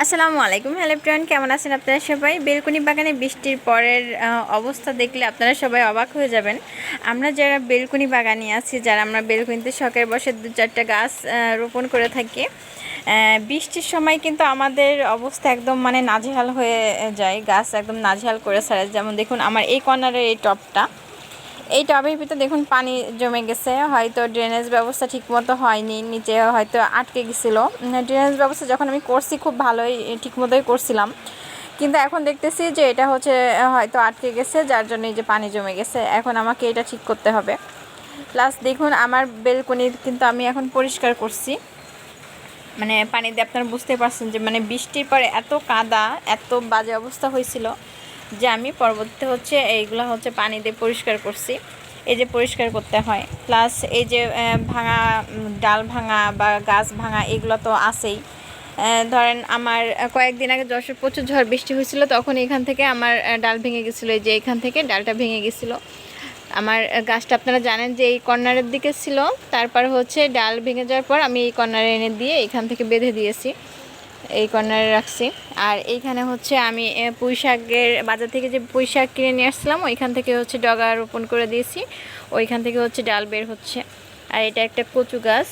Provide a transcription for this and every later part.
আসসালামু আলাইকুম। Hello everyone, কেমন আছেন আপনারা সবাই? বেলকনি বাগানে বৃষ্টির পরের অবস্থা দেখলে আপনারা সবাই অবাক হয়ে যাবেন। আমরা যারা বেলকনি বাগানে আছি, যারা আমরা বেলকনিতে শখের বসে 2-4টা গাছ রোপণ করে থাকি, বৃষ্টির সময় কিন্তু আমাদের অবস্থা একদম মানে নাজেহাল হয়ে যায়, গাছ একদম নাজেহাল করে ছাড়ে। যেমন দেখুন আমার এই কর্নারের এই টবটা, এই টবের ভিতরে দেখুন পানি জমে গেছে, হয়তো ড্রেনেজ ব্যবস্থা ঠিকমতো হয়নি, নিচে হয়তো আটকে গেছিলো। ড্রেনেজ ব্যবস্থা যখন আমি করছি খুব ভালোই ঠিকমতোই করছিলাম, কিন্তু এখন দেখতেছি যে এটা হচ্ছে হয়তো আটকে গেছে, যার জন্য এই যে পানি জমে গেছে। এখন আমাকে এটা ঠিক করতে হবে। প্লাস দেখুন আমার বেলকনি কিন্তু আমি এখন পরিষ্কার করছি, মানে পানি দিয়ে আপনারা বুঝতে পারছেন যে মানে বৃষ্টির পরে এত কাদা, এত বাজে অবস্থা হয়েছিল যে আমি পরবর্তীতে হচ্ছে এইগুলো হচ্ছে পানি দিয়ে পরিষ্কার করছি। এই যে পরিষ্কার করতে হয়, প্লাস এই যে ভাঙা ডাল ভাঙা বা গাছ ভাঙা এগুলো তো আছেই। ধরেন আমার কয়েকদিন আগে যশোর প্রচুর ঝড় বৃষ্টি হয়েছিল, তখন এখান থেকে আমার ডাল ভেঙে গেছিলো। এই যে এখান থেকে ডালটা ভেঙে গেছিলো। আমার গাছটা আপনারা জানেন যে এই কর্নারের দিকে ছিল, তারপর হচ্ছে ডাল ভেঙে যাওয়ার পর আমি এই কর্নারে এনে দিয়ে এখান থেকে বেঁধে দিয়েছি, এই কর্নারে রাখছি। আর এইখানে হচ্ছে আমি পুঁই শাকের বাজার থেকে যে পুঁই শাক কিনে নিয়ে আসছিলাম, ওইখান থেকে হচ্ছে ডগা রোপণ করে দিয়েছি, ওইখান থেকে হচ্ছে ডাল বের হচ্ছে। আর এটা একটা কচু গাছ,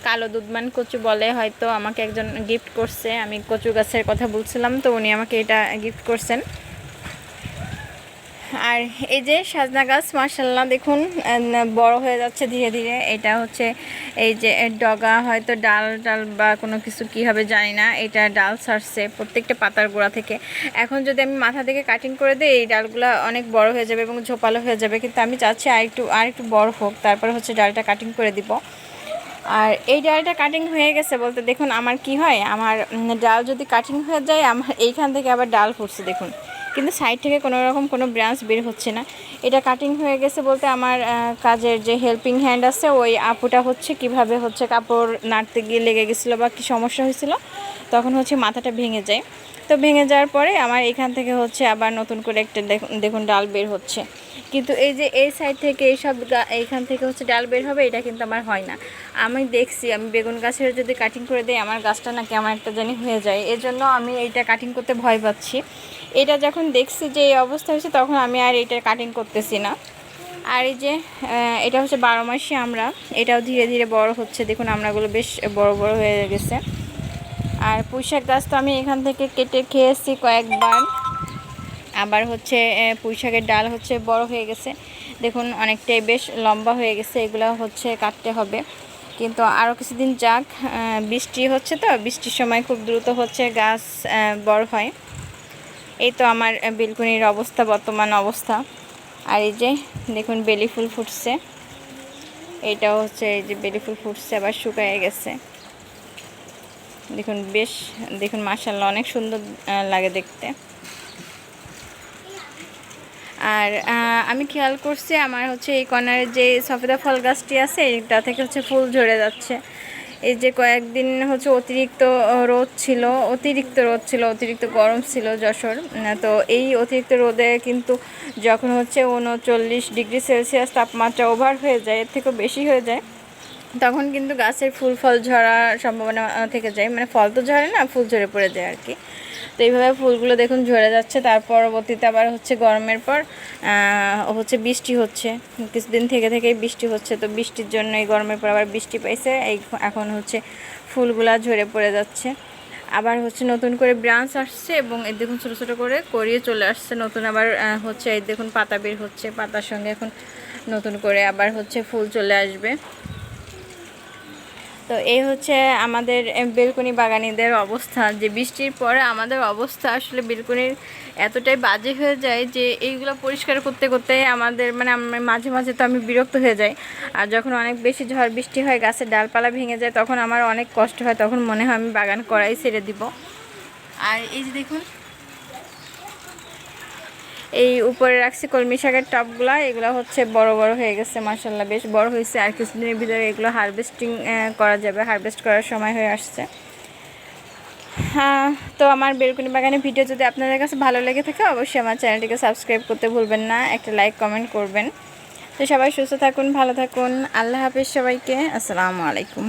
কালো দুধমান কচু বলে, হয়তো আমাকে একজন গিফট করছে। আমি কচু গাছের কথা বলছিলাম, তো উনি আমাকে এটা গিফট করছেন। আর এই যে সাজনা গাছ, মাশাআল্লাহ দেখুন বড় হয়ে যাচ্ছে ধীরে ধীরে। এটা হচ্ছে এই যে ডগা, হয়তো ডাল বা কোনো কিছু কী হবে জানি না, এটা ডাল ছাড়ছে প্রত্যেকটা পাতার গোড়া থেকে। এখন যদি আমি মাথা থেকে কাটিং করে দিই, এই ডালগুলো অনেক বড় হয়ে যাবে এবং ঝোপালো হয়ে যাবে, কিন্তু আমি চাচ্ছি আর একটু বড় হোক, তারপর হচ্ছে ডালটা কাটিং করে দিব। আর এই ডালটা কাটিং হয়ে গেছে বলতে দেখুন আমার কি হয়, আমার ডাল যদি কাটিং হয়ে যায়, আমার এইখান থেকে আবার ডাল ফুটছে দেখুন, কিন্তু সাইড থেকে কোনো রকম কোনো ব্রাঞ্চ বের হচ্ছে না। এটা কাটিং হয়ে গেছে বলতে আমার কাজের যে হেল্পিং হ্যান্ড আছে, ওই আপুটা হচ্ছে কিভাবে হচ্ছে কাপড় নাড়তে গিয়ে লেগে গেছিলো বা কী সমস্যা হয়েছিল, তখন হচ্ছে মাথাটা ভেঙে যায়। তো ভেঙে যাওয়ার পরে আমার এখান থেকে হচ্ছে আবার নতুন করে একটা দেখুন ডাল বের হচ্ছে। কিন্তু এই যে এই সাইড থেকে এইখান থেকে হচ্ছে ডাল বের হবে, এটা কিন্তু আমার হয় না। আমি দেখছি আমি বেগুন গাছের যদি কাটিং করে দিই, আমার গাছটা না কেমন একটা জানি হয়ে যায়, এজন্য আমি এইটা কাটিং করতে ভয় পাচ্ছি। এটা যখন দেখছি যে এই অবস্থা হয়েছে, তখন আমি আর এইটা কাটিং করতেছি না। আর এই যে এটা হচ্ছে 12 মাসি আমরা, এটাও ধীরে ধীরে বড় হচ্ছে দেখুন, আমরাগুলো বেশ বড় বড় হয়ে গেছে। আর পুঁইশাক গাছ তো আমি এখান থেকে কেটে খেয়েছি কয়েকবার। আবার হচ্ছে পুঁইশাকের ডাল হচ্ছে বড় হয়ে গেছে দেখুন, অনেকটাই বেশ লম্বা হয়ে গেছে, এগুলো হচ্ছে কাটতে হবে। কিন্তু আরও কিছুদিন যাক, বৃষ্টি হচ্ছে তো, বৃষ্টির সময় খুব দ্রুত হচ্ছে গাছ বড় হয়। এই তো আমার বেলকনির অবস্থা, বর্তমান অবস্থা। আর এই যে দেখুন বেলি ফুল ফুটছে, এইটাও হচ্ছে এই যে বেলি ফুল ফুটছে, আবার শুকায় গেছে দেখুন, বেশ দেখুন মাশাআল্লাহ অনেক সুন্দর লাগে দেখতে। আর আমি খেয়াল করছি আমার হচ্ছে এই কর্নারের যে সফেদা ফল গাছটি আছে, এটা থেকে হচ্ছে ফুল ঝরে যাচ্ছে। এই যে কয়েকদিন হচ্ছে অতিরিক্ত রোদ ছিল, অতিরিক্ত গরম ছিল যশোর। তো এই অতিরিক্ত রোদে কিন্তু যখন হচ্ছে 39 ডিগ্রি সেলসিয়াস তাপমাত্রা ওভার হয়ে যায়, এর থেকেও বেশি হয়ে যায়, তখন কিন্তু গাছের ফুল ফল ঝরার সম্ভাবনা থেকে যায়, মানে ফল তো ঝরে না, ফুল ঝরে পড়ে যায় আর কি। তো এইভাবে ফুলগুলো দেখুন ঝরে যাচ্ছে। তার পরবর্তীতে আবার হচ্ছে গরমের পর হচ্ছে বৃষ্টি হচ্ছে, কিছুদিন থেকেই বৃষ্টি হচ্ছে। তো বৃষ্টির জন্য এই গরমের পর আবার বৃষ্টি পাইছে, এখন হচ্ছে ফুলগুলা ঝরে পড়ে যাচ্ছে। আবার হচ্ছে নতুন করে ব্রাঞ্চ আসছে এবং এই দেখুন ছোটো ছোটো করে করিয়ে চলে আসছে নতুন। আবার হচ্ছে এই দেখুন পাতা বের হচ্ছে, পাতার সঙ্গে এখন নতুন করে আবার হচ্ছে ফুল চলে আসবে। তো এই হচ্ছে আমাদের বেলকনি বাগানিদের অবস্থা, যে বৃষ্টির পরে আমাদের অবস্থা আসলে বেলকনির এতটাই বাজে হয়ে যায় যে এইগুলো পরিষ্কার করতে করতে আমাদের মানে মাঝে মাঝে তো আমি বিরক্ত হয়ে যাই। আর যখন অনেক বেশি ঝড় বৃষ্টি হয়, গাছের ডালপালা ভেঙে যায়, তখন আমার অনেক কষ্ট হয়, তখন মনে হয় আমি বাগান করাই ছেড়ে দিব। আর এই যে দেখুন এই উপরে রাখছি কলমি শাকের টবগুলা, এগুলো হচ্ছে বড় বড় হয়ে গেছে মাশাআল্লাহ, বেশ বড় হয়েছে। আর কিছুদিনের ভিতরে এগুলো হারভেস্টিং করা যাবে, হারভেস্ট করার সময় হয়ে আসছে। হ্যাঁ, তো আমার বেলকনি বাগানের ভিডিও যদি আপনাদের কাছে ভালো লেগে থাকে, অবশ্যই আমার চ্যানেলটিকে সাবস্ক্রাইব করতে ভুলবেন না, একটা লাইক কমেন্ট করবেন। তো সবাই সুস্থ থাকুন, ভালো থাকুন, আল্লাহ হাফেজ সবাইকে, আসসালামু আলাইকুম।